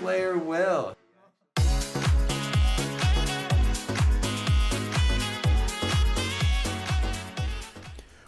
Player Will.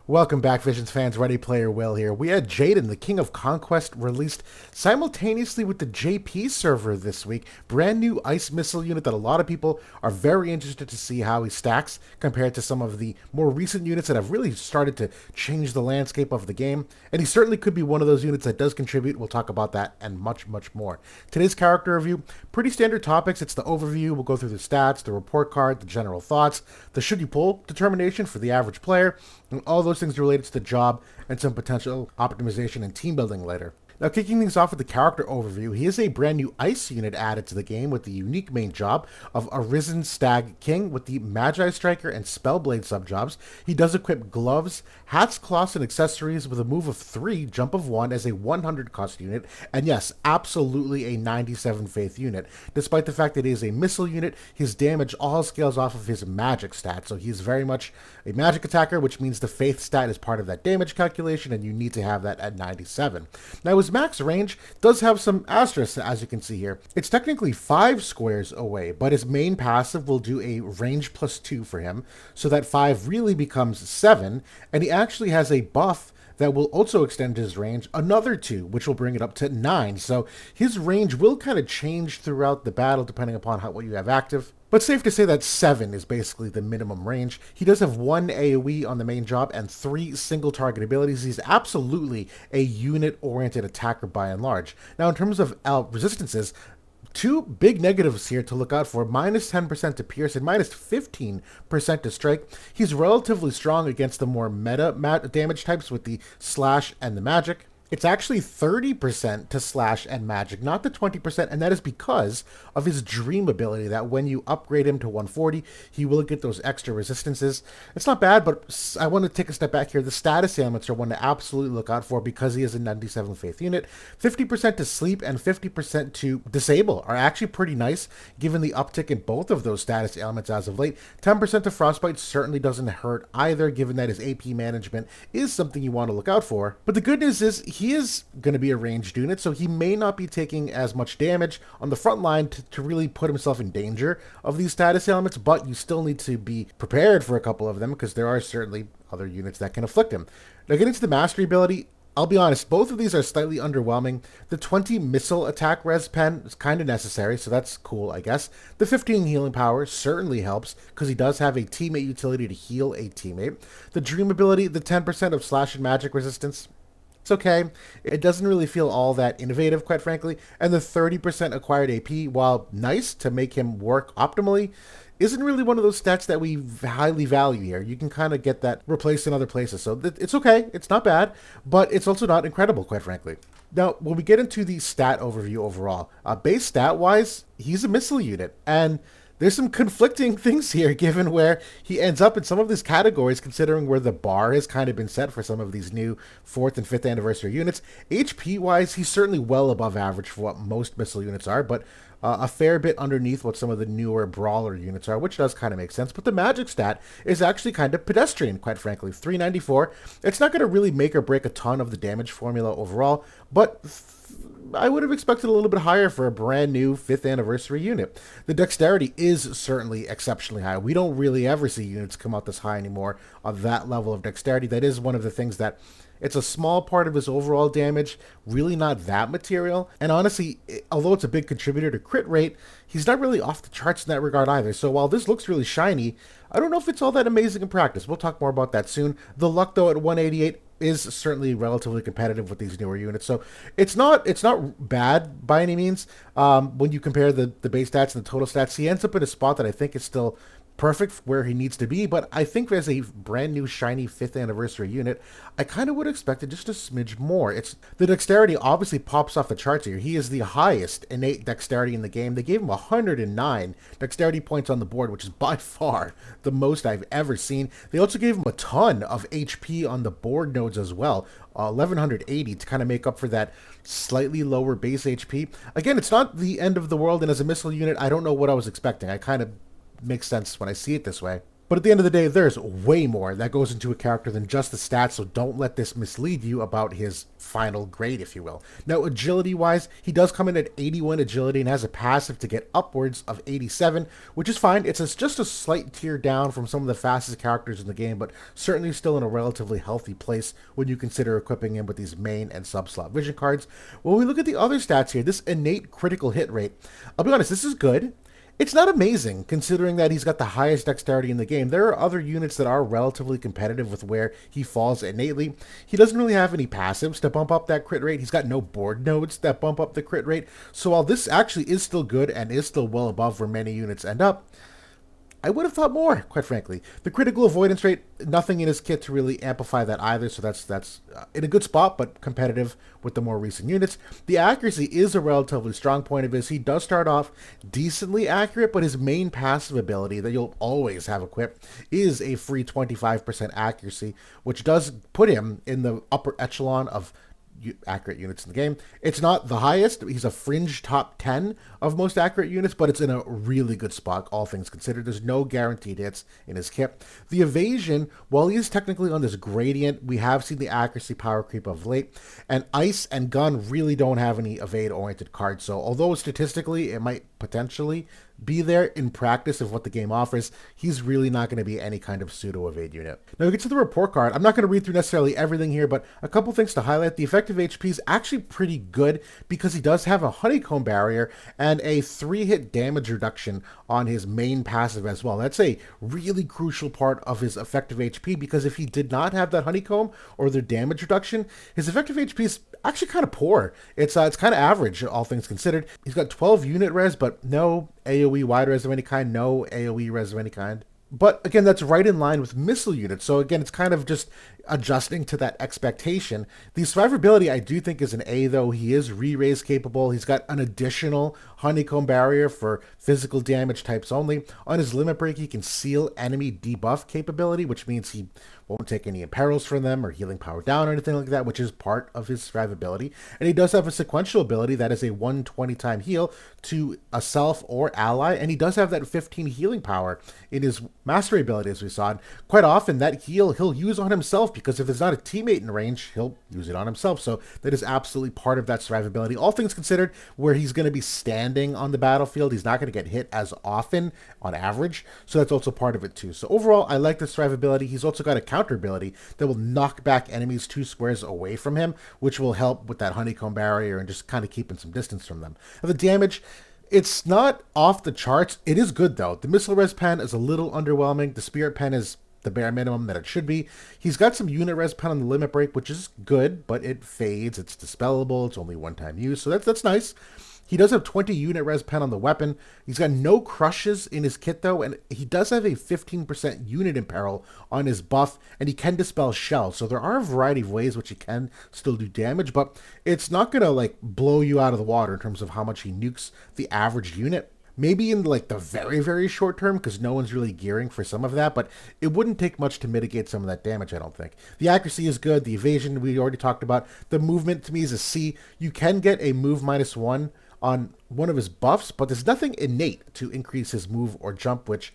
Welcome back, Visions fans. Ready Player Will here. We had Jayden, the King of Conquest, released simultaneously with the JP server this week. Brand new ice missile unit that a lot of people are very interested to see how he stacks compared to some of the more recent units that have really started to change the landscape of the game. And he certainly could be one of those units that does contribute. We'll talk about that and much, much more. Today's character review, pretty standard topics. It's the overview. We'll go through the stats, the report card, the general thoughts, the should you pull determination for the average player, and all those things related to the job and some potential optimization and team building later. Now, kicking things off with the character overview, he is a brand new ice unit added to the game with the unique main job of Arisen Stag King with the Magi Striker and Spellblade subjobs. He does equip gloves, hats, cloths, and accessories with a move of 3, jump of 1 as a 100 cost unit, and yes, absolutely a 97 faith unit. Despite the fact that he is a missile unit, his damage all scales off of his magic stat, so he's very much a magic attacker, which means the faith stat is part of that damage calculation, and you need to have that at 97. Now, his max range does have some asterisks, as you can see here. It's technically 5 squares away, but his main passive will do a range plus 2 for him, so that 5 really becomes 7, and he actually has a buff that will also extend his range another 2, which will bring it up to 9. So his range will kind of change throughout the battle depending upon what you have active. But safe to say that 7 is basically the minimum range. He does have 1 AoE on the main job and 3 single target abilities. He's absolutely a unit-oriented attacker by and large. Now, in terms of resistances, 2 big negatives here to look out for, minus 10% to pierce and minus 15% to strike. He's relatively strong against the more meta damage types with the slash and the magic. It's actually 30% to slash and magic, not the 20%, and that is because of his dream ability, that when you upgrade him to 140, he will get those extra resistances. It's not bad, but I want to take a step back here. The status ailments are one to absolutely look out for because he is a 97 faith unit. 50% to sleep and 50% to disable are actually pretty nice, given the uptick in both of those status ailments as of late. 10% to frostbite certainly doesn't hurt either, given that his AP management is something you want to look out for. But the good news is he is going to be a ranged unit, so he may not be taking as much damage on the front line to really put himself in danger of these status ailments, but you still need to be prepared for a couple of them because there are certainly other units that can afflict him. Now, getting to the mastery ability, I'll be honest, both of these are slightly underwhelming. The 20 missile attack res pen is kind of necessary, so that's cool, I guess. The 15 healing power certainly helps, because he does have a teammate utility to heal a teammate. The dream ability, the 10% of slash and magic resistance, it's okay. It doesn't really feel all that innovative, quite frankly. And the 30% acquired AP, while nice to make him work optimally, isn't really one of those stats that we highly value here. You can kind of get that replaced in other places. So it's okay. It's not bad, but it's also not incredible, quite frankly. Now, when we get into the stat overview overall, base stat-wise, he's a missile unit. And there's some conflicting things here, given where he ends up in some of these categories, considering where the bar has kind of been set for some of these new 4th and 5th anniversary units. HP-wise, he's certainly well above average for what most missile units are, but a fair bit underneath what some of the newer brawler units are, which does kind of make sense. But the magic stat is actually kind of pedestrian, quite frankly. 394. It's not going to really make or break a ton of the damage formula overall, but I would have expected a little bit higher for a brand new 5th anniversary unit. The dexterity is certainly exceptionally high. We don't really ever see units come out this high anymore on that level of dexterity. That is one of the things that it's a small part of his overall damage, really not that material. And honestly, although it's a big contributor to crit rate, he's not really off the charts in that regard either. So while this looks really shiny, I don't know if it's all that amazing in practice. We'll talk more about that soon. The luck, though, at 188 is certainly relatively competitive with these newer units. So it's not bad by any means. When you compare the base stats and the total stats, he ends up in a spot that I think is still perfect where he needs to be, but I think as a brand new shiny 5th anniversary unit, I kind of would have expected just a smidge more. It's the dexterity obviously pops off the charts here. He is the highest innate dexterity in the game. They gave him 109 dexterity points on the board, which is by far the most I've ever seen. They also gave him a ton of HP on the board nodes as well, 1180 to kind of make up for that slightly lower base HP. Again, it's not the end of the world, and as a missile unit, I don't know what I was expecting. I kind of makes sense when I see it this way. But at the end of the day, there's way more that goes into a character than just the stats, so don't let this mislead you about his final grade, if you will. Now, agility-wise, he does come in at 81 agility and has a passive to get upwards of 87, which is fine. It's just a slight tier down from some of the fastest characters in the game, but certainly still in a relatively healthy place when you consider equipping him with these main and sub-slot vision cards. When we look at the other stats here, this innate critical hit rate, I'll be honest, this is good. It's not amazing, considering that he's got the highest dexterity in the game. There are other units that are relatively competitive with where he falls innately. He doesn't really have any passives to bump up that crit rate. He's got no board nodes that bump up the crit rate. So while this actually is still good and is still well above where many units end up, I would have thought more, quite frankly. The critical avoidance rate, nothing in his kit to really amplify that either, so that's in a good spot, but competitive with the more recent units. The accuracy is a relatively strong point of his. He does start off decently accurate, but his main passive ability that you'll always have equipped is a free 25% accuracy, which does put him in the upper echelon of accurate units in the game. It's not the highest. He's a fringe top 10 of most accurate units, but it's in a really good spot, all things considered. There's no guaranteed hits in his kit. The evasion, while he is technically on this gradient, we have seen the accuracy power creep of late, and ice and gun really don't have any evade-oriented cards, so although statistically it might potentially be there, in practice of what the game offers, he's really not going to be any kind of pseudo-evade unit. Now we get to the report card. I'm not going to read through necessarily everything here, but a couple things to highlight. The effective HP is actually pretty good because he does have a honeycomb barrier and a 3-hit damage reduction on his main passive as well. That's a really crucial part of his effective HP, because if he did not have that honeycomb or the damage reduction, his effective HP is actually kind of poor. It's kind of average, all things considered. He's got 12 unit res, but no AoE wide res of any kind, no AoE res of any kind. But again, that's right in line with missile units. So again, it's kind of just adjusting to that expectation. The survivability, I do think, is an A, though. He is re-raise capable. He's got an additional honeycomb barrier for physical damage types only. On his limit break, he can seal enemy debuff capability, which means he won't take any imperils from them or healing power down or anything like that, which is part of his survivability. And he does have a sequential ability that is a 120 time heal to a self or ally, and he does have that 15 healing power in his mastery ability, as we saw. And quite often that heal he'll use on himself, because if there's not a teammate in range, he'll use it on himself. So that is absolutely part of that survivability. All things considered, where he's going to be standing on the battlefield, he's not going to get hit as often on average, so that's also part of it too. So overall, I like the survivability. He's also got a counter ability that will knock back enemies 2 squares away from him, which will help with that honeycomb barrier and just kind of keeping some distance from them. Now, the damage, it's not off the charts. It is good, though. The missile res pen is a little underwhelming. The spirit pen is the bare minimum that it should be. He's got some unit res pen on the limit break, which is good, but it fades. It's dispellable. It's only one-time use, so that's nice. He does have 20 unit res pen on the weapon. He's got no crushes in his kit, though, and he does have a 15% unit imperil on his buff, and he can dispel shells. So there are a variety of ways which he can still do damage, but it's not going to, like, blow you out of the water in terms of how much he nukes the average unit. Maybe in, like, the very, very short term, because no one's really gearing for some of that, but it wouldn't take much to mitigate some of that damage, I don't think. The accuracy is good. The evasion we already talked about. The movement, to me, is a C. You can get a move -1 on one of his buffs, but there's nothing innate to increase his move or jump, which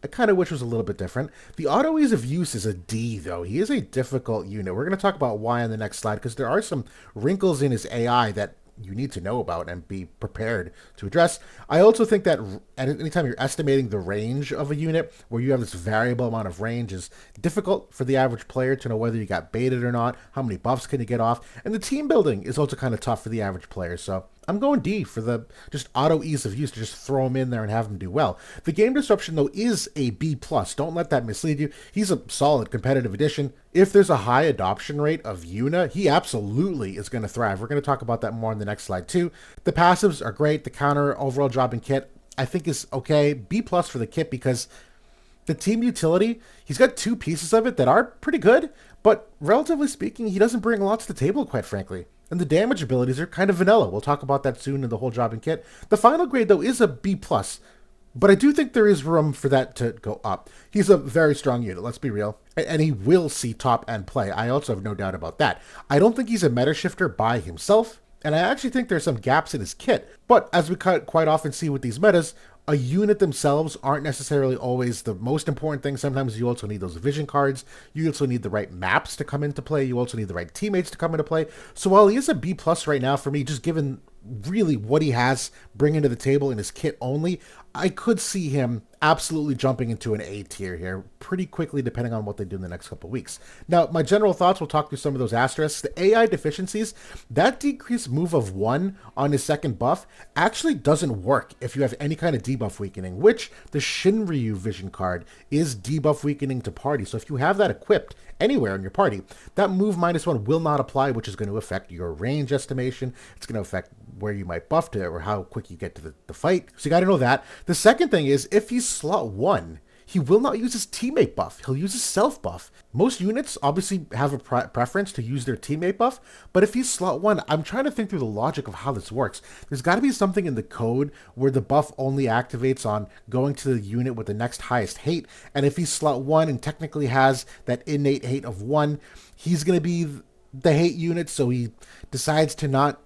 I kind of wish was a little bit different. The auto ease of use is a D, though. He is a difficult unit. We're going to talk about why on the next slide, because there are some wrinkles in his AI that you need to know about and be prepared to address. I also think that anytime you're estimating the range of a unit, where you have this variable amount of range, is difficult for the average player to know whether you got baited or not, how many buffs can you get off, and the team building is also kind of tough for the average player. So I'm going D for the just auto ease of use, to just throw him in there and have him do well. The game disruption, though, is a B+. Don't let that mislead you. He's a solid competitive addition. If there's a high adoption rate of Yuna, he absolutely is going to thrive. We're going to talk about that more on the next slide, too. The passives are great. The counter overall dropping kit, I think, is okay. B+ for the kit, because the team utility, he's got 2 pieces of it that are pretty good, but relatively speaking, he doesn't bring a lot to the table, quite frankly. And the damage abilities are kind of vanilla. We'll talk about that soon in the whole jobbing kit. The final grade, though, is a B+, but I do think there is room for that to go up. He's a very strong unit, let's be real, and he will see top end play. I also have no doubt about that. I don't think he's a meta shifter by himself, and I actually think there's some gaps in his kit, but as we quite often see with these metas, a unit themselves aren't necessarily always the most important thing. Sometimes you also need those vision cards. You also need the right maps to come into play. You also need the right teammates to come into play. So while he is a B plus right now for me, just given really what he has bringing to the table in his kit only, I could see him absolutely jumping into an A tier here pretty quickly, depending on what they do in the next couple of weeks. Now, my general thoughts, we'll talk through some of those asterisks. The AI deficiencies, that decreased move of 1 on his second buff actually doesn't work if you have any kind of debuff weakening, which the Shinryu vision card is debuff weakening to party. So if you have that equipped anywhere in your party, that move -1 will not apply, which is going to affect your range estimation. It's going to affect where you might buff to or how quick you get to the fight. So you got to know that. The second thing is, if he's slot 1, he will not use his teammate buff. He'll use his self buff. Most units obviously have a preference to use their teammate buff, but if he's slot 1, I'm trying to think through the logic of how this works. There's got to be something in the code where the buff only activates on going to the unit with the next highest hate, and if he's slot 1 and technically has that innate hate of 1, he's going to be the hate unit, so he decides to not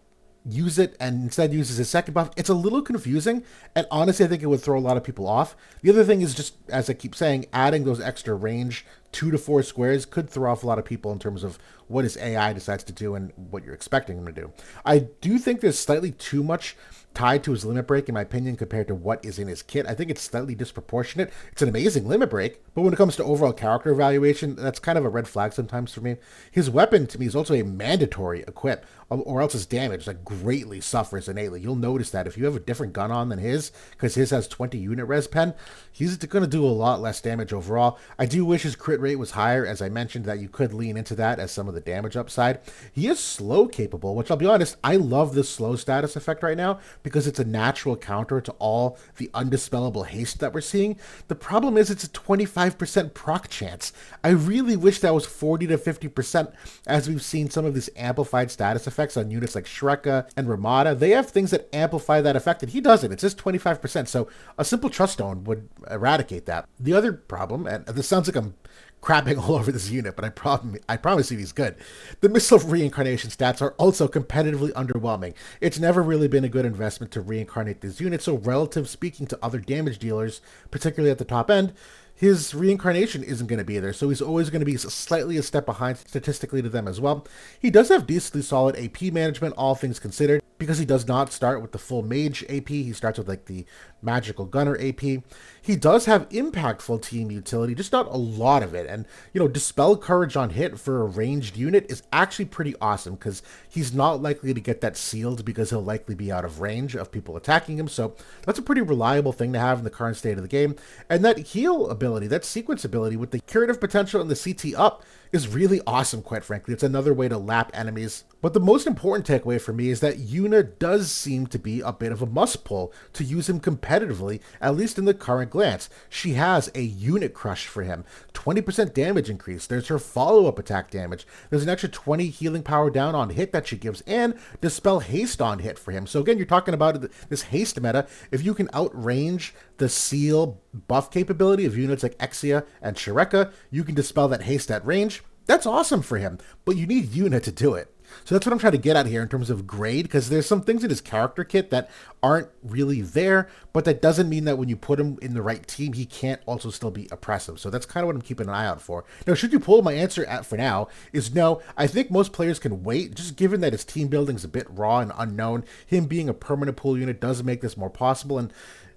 use it and instead uses his second buff. It's a little confusing, and honestly I think it would throw a lot of people off. The other thing is, just as I keep saying, adding those extra range 2 to 4 squares could throw off a lot of people in terms of what his AI decides to do and what you're expecting him to do. I do think there's slightly too much tied to his limit break, in my opinion, compared to what is in his kit. I think it's slightly disproportionate. It's an amazing limit break, but when it comes to overall character evaluation, that's kind of a red flag sometimes for me. His weapon, to me, is also a mandatory equip, or else his damage greatly suffers innately. You'll notice that if you have a different gun on than his, because his has 20 unit res pen, he's going to do a lot less damage overall. I do wish his crit rate was higher, as I mentioned, that you could lean into that as some of the damage upside. He is slow capable, which I'll be honest, I love this slow status effect right now, because it's a natural counter to all the undispellable haste that we're seeing. The problem is it's a 25% proc chance. I really wish that was 40 to 50%, as we've seen some of these amplified status effects on units like Shreka and Ramada. They have things that amplify that effect, and he doesn't. It's just 25%, so a simple Truststone would eradicate that. The other problem, and this sounds like I'm crapping all over this unit, but I promise you he's good. The missile reincarnation stats are also competitively underwhelming. It's never really been a good investment to reincarnate these units, so relative speaking to other damage dealers, particularly at the top end, his reincarnation isn't going to be there, so he's always going to be slightly a step behind statistically to them as well. He does have decently solid AP management, all things considered, because he does not start with the full mage AP. He starts with the magical gunner AP. He does have impactful team utility, just not a lot of it. And, Dispel Courage on hit for a ranged unit is actually pretty awesome, because he's not likely to get that sealed because he'll likely be out of range of people attacking him. So that's a pretty reliable thing to have in the current state of the game. And that heal ability, that sequence ability with the curative potential and the CT up is really awesome, quite frankly. It's another way to lap enemies. But the most important takeaway for me is that Yuna does seem to be a bit of a must-pull to use him competitively, at least in the current glance. She has a unit crush for him, 20% damage increase. There's her follow-up attack damage. There's an extra 20 healing power down on hit that she gives, and Dispel Haste on hit for him. So again, you're talking about this haste meta. If you can outrange the seal buff capability of units like Exia and Shreka, you can dispel that haste at range. That's awesome for him, but you need Yuna to do it. So that's what I'm trying to get at here in terms of grade, because there's some things in his character kit that aren't really there, but that doesn't mean that when you put him in the right team, he can't also still be oppressive. So that's kind of what I'm keeping an eye out for. Now, should you pull, my answer for now is no. I think most players can wait, just given that his team building is a bit raw and unknown. Him being a permanent pool unit does make this more possible, and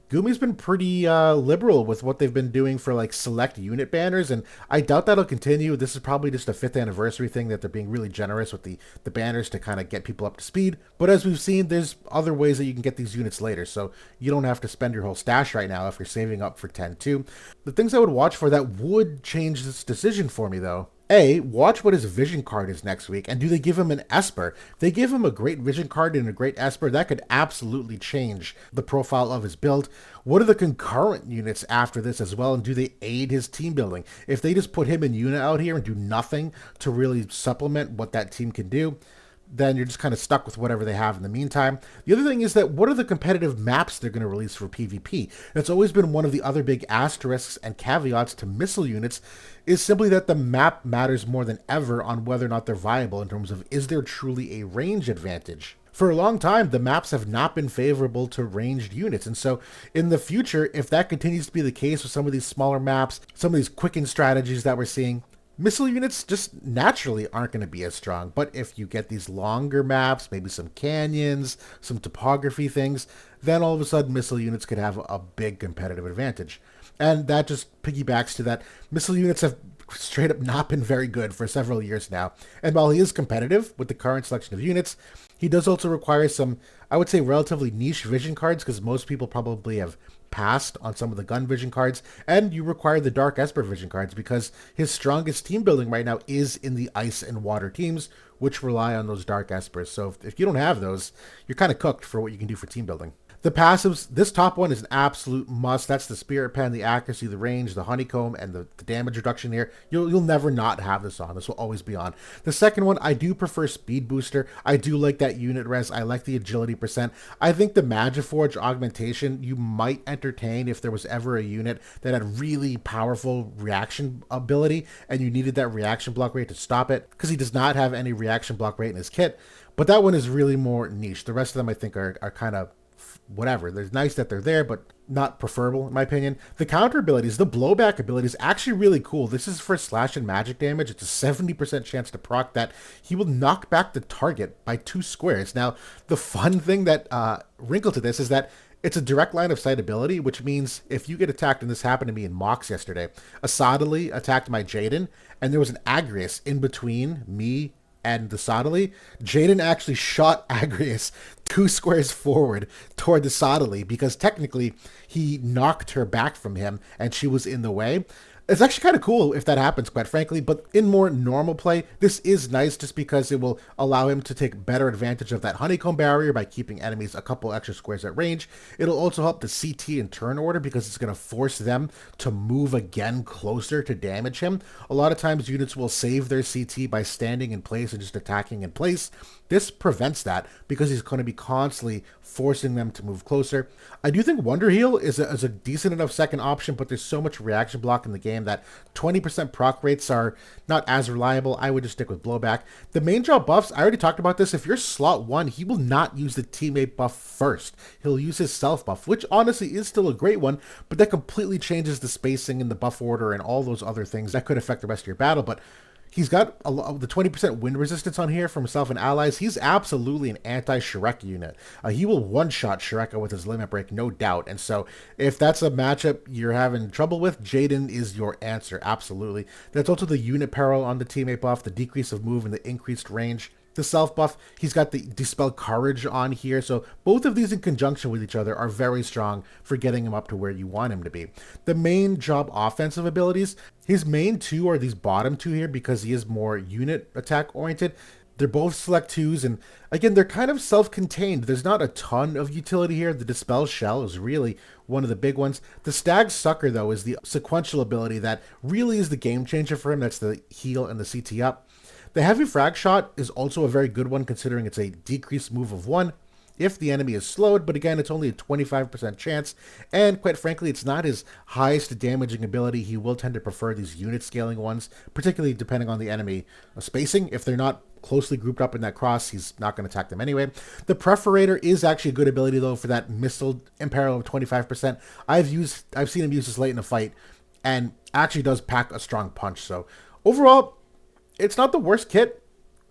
Gumi's been pretty liberal with what they've been doing for select unit banners, and I doubt that'll continue. This is probably just a 5th anniversary thing that they're being really generous with the banners to kind of get people up to speed. But as we've seen, there's other ways that you can get these units later, so you don't have to spend your whole stash right now if you're saving up for 10-2. The things I would watch for that would change this decision for me, though. A, watch what his vision card is next week, and do they give him an Esper? If they give him a great vision card and a great Esper, that could absolutely change the profile of his build. What are the concurrent units after this as well, and do they aid his team building? If they just put him and Yuna out here and do nothing to really supplement what that team can do, then you're just kind of stuck with whatever they have in the meantime. The other thing is that what are the competitive maps they're going to release for PvP? That's always been one of the other big asterisks and caveats to missile units, is simply that the map matters more than ever on whether or not they're viable in terms of is there truly a range advantage. For a long time, the maps have not been favorable to ranged units. And so in the future, if that continues to be the case with some of these smaller maps, some of these quicken strategies that we're seeing, missile units just naturally aren't going to be as strong. But if you get these longer maps, maybe some canyons, some topography things, then all of a sudden missile units could have a big competitive advantage. And that just piggybacks to that missile units have straight up not been very good for several years now. And while he is competitive with the current selection of units, he does also require some, I would say, relatively niche vision cards, because most people probably have passed on some of the gun vision cards, and you require the Dark Esper vision cards because his strongest team building right now is in the ice and water teams, which rely on those Dark Espers. So if you don't have those, you're kind of cooked for what you can do for team building. The passives, this top one is an absolute must. That's the Spirit Pen, the accuracy, the range, the honeycomb, and the damage reduction here. You'll never not have this on. This will always be on. The second one, I do prefer Speed Booster. I do like that unit res. I like the agility percent. I think the Magiforge augmentation you might entertain if there was ever a unit that had really powerful reaction ability and you needed that reaction block rate to stop it, because he does not have any reaction block rate in his kit. But that one is really more niche. The rest of them I think are kind of whatever. They're nice that they're there, but not preferable in my opinion. The counter abilities, the blowback ability is actually really cool. This is for slash and magic damage. It's a 70% chance to proc that. He will knock back the target by 2 squares. Now, the fun thing that wrinkle to this is that it's a direct line of sight ability, which means if you get attacked, and this happened to me in Mox yesterday, a Sodily attacked my Jayden, and there was an Agrius in between me and the Sodily. Jayden actually shot Agrius 2 squares forward toward the Sodily because technically he knocked her back from him and she was in the way. It's actually kind of cool if that happens, quite frankly, but in more normal play, this is nice just because it will allow him to take better advantage of that honeycomb barrier by keeping enemies a couple extra squares at range. It'll also help the CT and turn order because it's going to force them to move again closer to damage him. A lot of times units will save their CT by standing in place and just attacking in place. This prevents that because he's going to be constantly forcing them to move closer. I do think Wonder Heal is a decent enough second option, but there's so much reaction block in the game that 20% proc rates are not as reliable. I would just stick with Blowback. The main job buffs, I already talked about this. If you're slot 1, he will not use the teammate buff first. He'll use his self buff, which honestly is still a great one, but that completely changes the spacing and the buff order and all those other things that could affect the rest of your battle. But he's got a lot of the 20% wind resistance on here for himself and allies. He's absolutely an anti-Shrek unit. He will one-shot Shrek with his limit break, no doubt. And so if that's a matchup you're having trouble with, Jayden is your answer, absolutely. That's also the unit peril on the teammate buff, the decrease of move and the increased range. The self buff, he's got the Dispel Courage on here, so both of these in conjunction with each other are very strong for getting him up to where you want him to be. The main job offensive abilities, his main 2 are these bottom 2 here because he is more unit attack oriented. They're both select 2s, and again, they're kind of self-contained. There's not a ton of utility here. The Dispel Shell is really one of the big ones. The Stag Sucker, though, is the sequential ability that really is the game changer for him. That's the heal and the CT up. The Heavy Frag Shot is also a very good one considering it's a decreased move of 1 if the enemy is slowed, but again, it's only a 25% chance, and quite frankly, it's not his highest damaging ability. He will tend to prefer these unit scaling ones, particularly depending on the enemy spacing. If they're not closely grouped up in that cross, he's not going to attack them anyway. The Perforator is actually a good ability, though, for that missile imperil of 25%. I've seen him use this late in a fight, and actually does pack a strong punch, so overall, it's not the worst kit.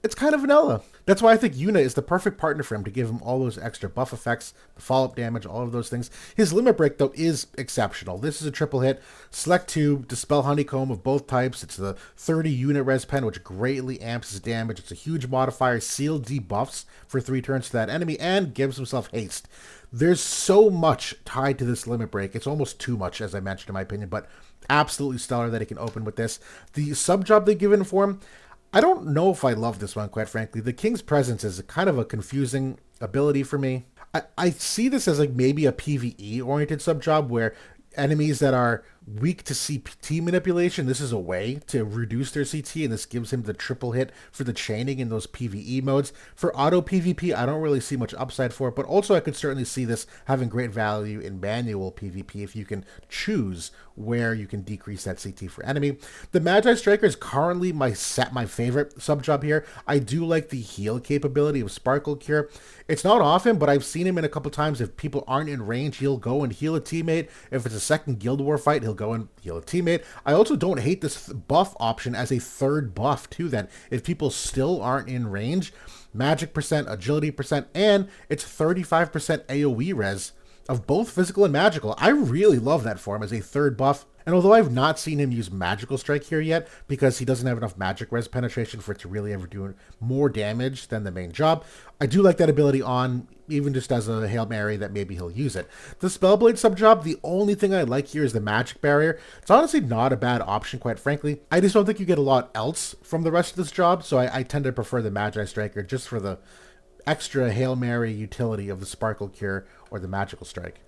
It's kind of vanilla. That's why I think Yuna is the perfect partner for him to give him all those extra buff effects, the follow-up damage, all of those things. His limit break, though, is exceptional. This is a triple hit. Select 2, Dispel Honeycomb of both types. It's the 30 unit res pen, which greatly amps his damage. It's a huge modifier. Seal debuffs for 3 turns to that enemy and gives himself haste. There's so much tied to this limit break. It's almost too much, as I mentioned, in my opinion, but absolutely stellar that he can open with this. The sub job they give in for him, I don't know if I love this one, quite frankly. The King's Presence is kind of a confusing ability for me. I see this as like maybe a PvE-oriented sub job where enemies that are weak to CT manipulation. This is a way to reduce their CT, and this gives him the triple hit for the chaining in those PvE modes. For auto PvP, I don't really see much upside for it, but also I could certainly see this having great value in manual PvP if you can choose where you can decrease that CT for enemy. The Magi Striker is currently my favorite sub-job here. I do like the heal capability of Sparkle Cure. It's not often, but I've seen him in a couple times. If people aren't in range, he'll go and heal a teammate. If it's a second Guild War fight, he'll go and heal a teammate. I also don't hate this buff option as a third buff too then. If people still aren't in range, magic percent, agility percent, and it's 35% AoE res of both physical and magical. I really love that for him as a third buff. And although I've not seen him use Magical Strike here yet, because he doesn't have enough magic res penetration for it to really ever do more damage than the main job, I do like that ability on, even just as a Hail Mary that maybe he'll use it. The Spellblade sub-job, the only thing I like here is the magic barrier. It's honestly not a bad option, quite frankly. I just don't think you get a lot else from the rest of this job, so I tend to prefer the Magi Striker just for the extra Hail Mary utility of the Sparkle Cure or the Magical Strike.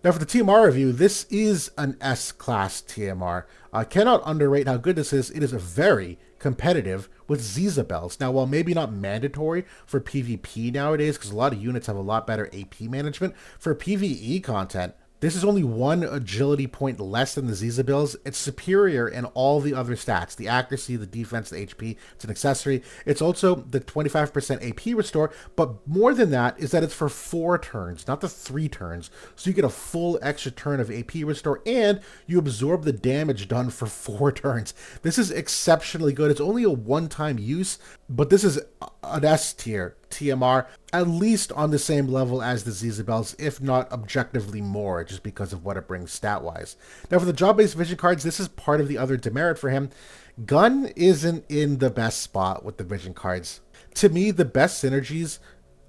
Now for the TMR review, this is an S-class TMR. I cannot underrate how good this is. It is very competitive with Zizabels. Now, while maybe not mandatory for PvP nowadays, because a lot of units have a lot better AP management, for PvE content, this is only one agility point less than the Zizabels. It's superior in all the other stats. The accuracy, the defense, the HP, it's an accessory. It's also the 25% AP restore, but more than that is that it's for 4 turns, not the 3 turns. So you get a full extra turn of AP restore, and you absorb the damage done for 4 turns. This is exceptionally good. It's only a one-time use, but this is an S tier TMR, at least on the same level as the Zizabels, if not objectively more, just because of what it brings stat-wise. Now for the job-based vision cards, this is part of the other demerit for him. Gun isn't in the best spot with the vision cards. To me, the best synergies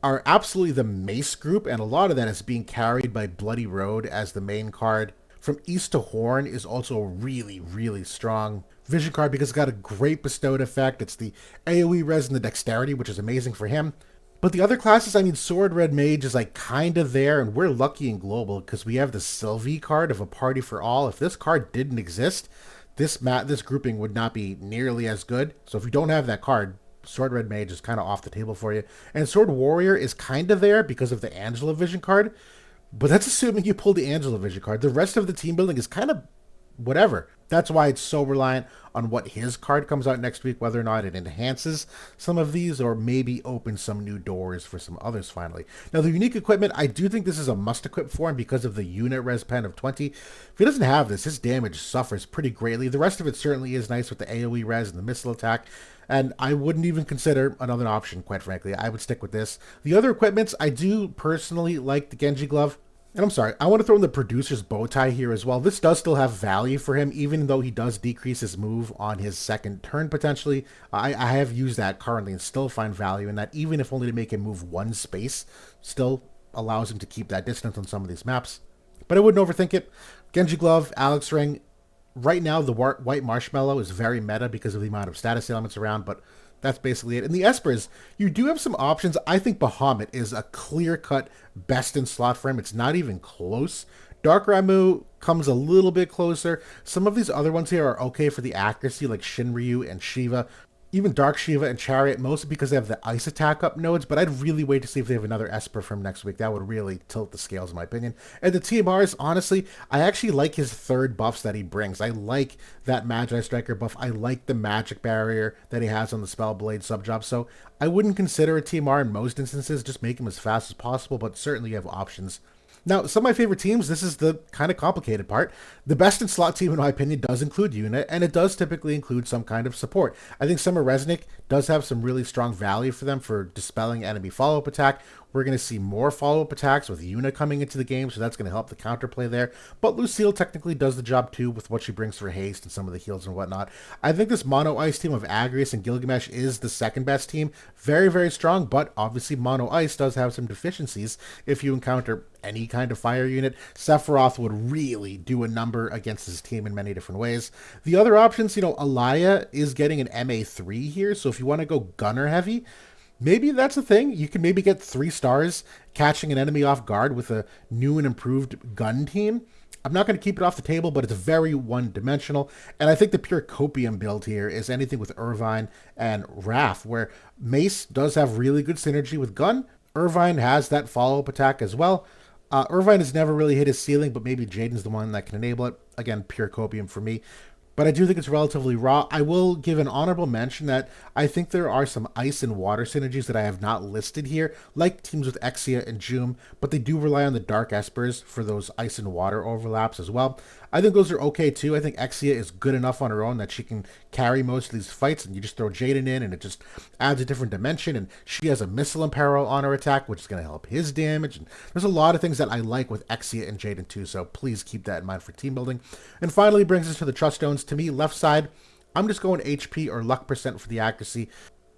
are absolutely the Mace group, and a lot of that is being carried by Bloody Road as the main card. From East to Horn is also a really, really strong vision card because it's got a great bestowed effect. It's the AoE res and the dexterity, which is amazing for him. But the other classes, I mean, Sword Red Mage is like kind of there, and we're lucky in Global because we have the Sylvie card of a Party for All. If this card didn't exist, this grouping would not be nearly as good. So if you don't have that card, Sword Red Mage is kind of off the table for you. And Sword Warrior is kind of there because of the Angela Vision card, but that's assuming you pull the Angela Vision card. The rest of the team building is kind of whatever. That's why it's so reliant on what his card comes out next week, whether or not it enhances some of these or maybe opens some new doors for some others finally. Now, the unique equipment, I do think this is a must-equip for him because of the unit res pen of 20. If he doesn't have this, his damage suffers pretty greatly. The rest of it certainly is nice with the AoE res and the missile attack, and I wouldn't even consider another option, quite frankly. I would stick with this. The other equipments, I do personally like the Genji Glove. And I'm sorry, I want to throw in the producer's bow tie here as well. This does still have value for him, even though he does decrease his move on his second turn potentially. I have used that currently and still find value in that, even if only to make him move 1 space, still allows him to keep that distance on some of these maps. But I wouldn't overthink it. Genji Glove, Alex Ring. Right now, the White Marshmallow is very meta because of the amount of status elements around, but that's basically it. In the Espers, you do have some options. I think Bahamut is a clear-cut best in slot for him. It's not even close. Dark Ramu comes a little bit closer. Some of these other ones here are okay for the accuracy, like Shinryu and Shiva. Even Dark Shiva and Chariot, mostly because they have the ice attack up nodes, but I'd really wait to see if they have another Esper from next week. That would really tilt the scales, in my opinion. And the TMRs, honestly, I actually like his third buffs that he brings. I like that Magi Striker buff. I like the magic barrier that he has on the Spellblade subjob, so I wouldn't consider a TMR in most instances. Just make him as fast as possible, but certainly you have options. Now, some of my favorite teams, this is the kind of complicated part. The best in slot team, in my opinion, does include unit, and it does typically include some kind of support. I think Summer Resnick does have some really strong value for them for dispelling enemy follow-up attack. We're going to see more follow-up attacks with Yuna coming into the game, so that's going to help the counterplay there. But Lucille technically does the job too with what she brings for haste and some of the heals and whatnot. I think this Mono Ice team of Agrius and Gilgamesh is the second best team. Very, very strong, but obviously Mono Ice does have some deficiencies. If you encounter any kind of fire unit, Sephiroth would really do a number against his team in many different ways. The other options, Alaya is getting an MA3 here, so if you want to go gunner heavy, maybe that's a thing. You can maybe get 3 stars catching an enemy off guard with a new and improved gun team. I'm not going to keep it off the table, but it's very one-dimensional. And I think the pure copium build here is anything with Irvine and Wrath, where Mace does have really good synergy with Gun. Irvine has that follow-up attack as well. Irvine has never really hit his ceiling, but maybe Jayden's the one that can enable it. Again, pure copium for me. But I do think it's relatively raw. I will give an honorable mention that I think there are some ice and water synergies that I have not listed here, like teams with Exia and Joom, but they do rely on the Dark Espers for those ice and water overlaps as well. I think those are okay too. I think Exia is good enough on her own that she can carry most of these fights, and you just throw Jayden in and it just adds a different dimension, and she has a missile imperil on her attack, which is going to help his damage. And there's a lot of things that I like with Exia and Jayden too, so please keep that in mind for team building. And finally brings us to the Truststones. To me, left side, I'm just going HP or luck percent for the accuracy.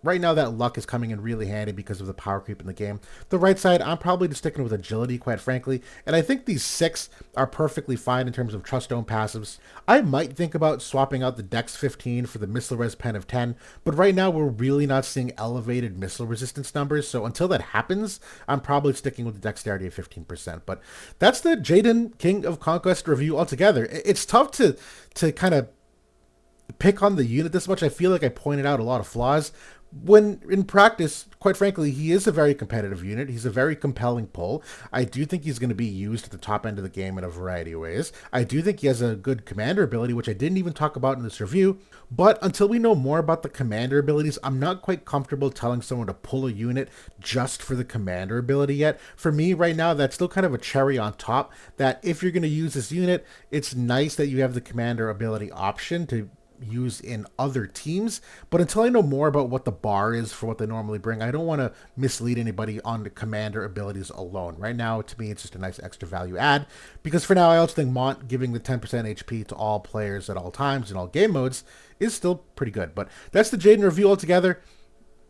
Right now, that luck is coming in really handy because of the power creep in the game. The right side, I'm probably just sticking with agility, quite frankly. And I think these 6 are perfectly fine in terms of Truststone passives. I might think about swapping out the Dex 15 for the Missile Res Pen of 10, but right now we're really not seeing elevated missile resistance numbers. So until that happens, I'm probably sticking with the Dexterity of 15%. But that's the Jayden King of Conquest review altogether. It's tough to kind of pick on the unit this much. I feel like I pointed out a lot of flaws, when in practice, quite frankly, he is a very competitive unit. He's a very compelling pull. I do think he's going to be used at the top end of the game in a variety of ways. I do think he has a good commander ability, which I didn't even talk about in this review. But until we know more about the commander abilities, I'm not quite comfortable telling someone to pull a unit just for the commander ability yet. For me right now, that's still kind of a cherry on top, that if you're going to use this unit, it's nice that you have the commander ability option to use in other teams. But until I know more about what the bar is for what they normally bring, I don't want to mislead anybody on the commander abilities alone. Right now, to me, it's just a nice extra value add, because for now, I also think Mont giving the 10% HP to all players at all times in all game modes is still pretty good. But that's the Jayden review altogether.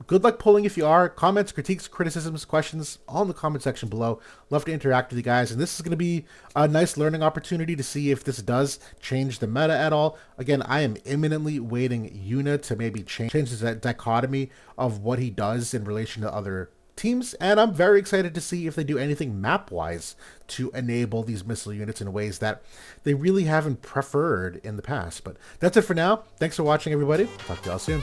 Good luck pulling if you are. Comments, critiques, criticisms, questions, all in the comment section below. Love to interact with you guys. And this is going to be a nice learning opportunity to see if this does change the meta at all. Again, I am imminently waiting Yuna to maybe change that dichotomy of what he does in relation to other teams, and I'm very excited to see if they do anything map-wise to enable these missile units in ways that they really haven't preferred in the past. But that's it for now. Thanks for watching, everybody. Talk to y'all soon.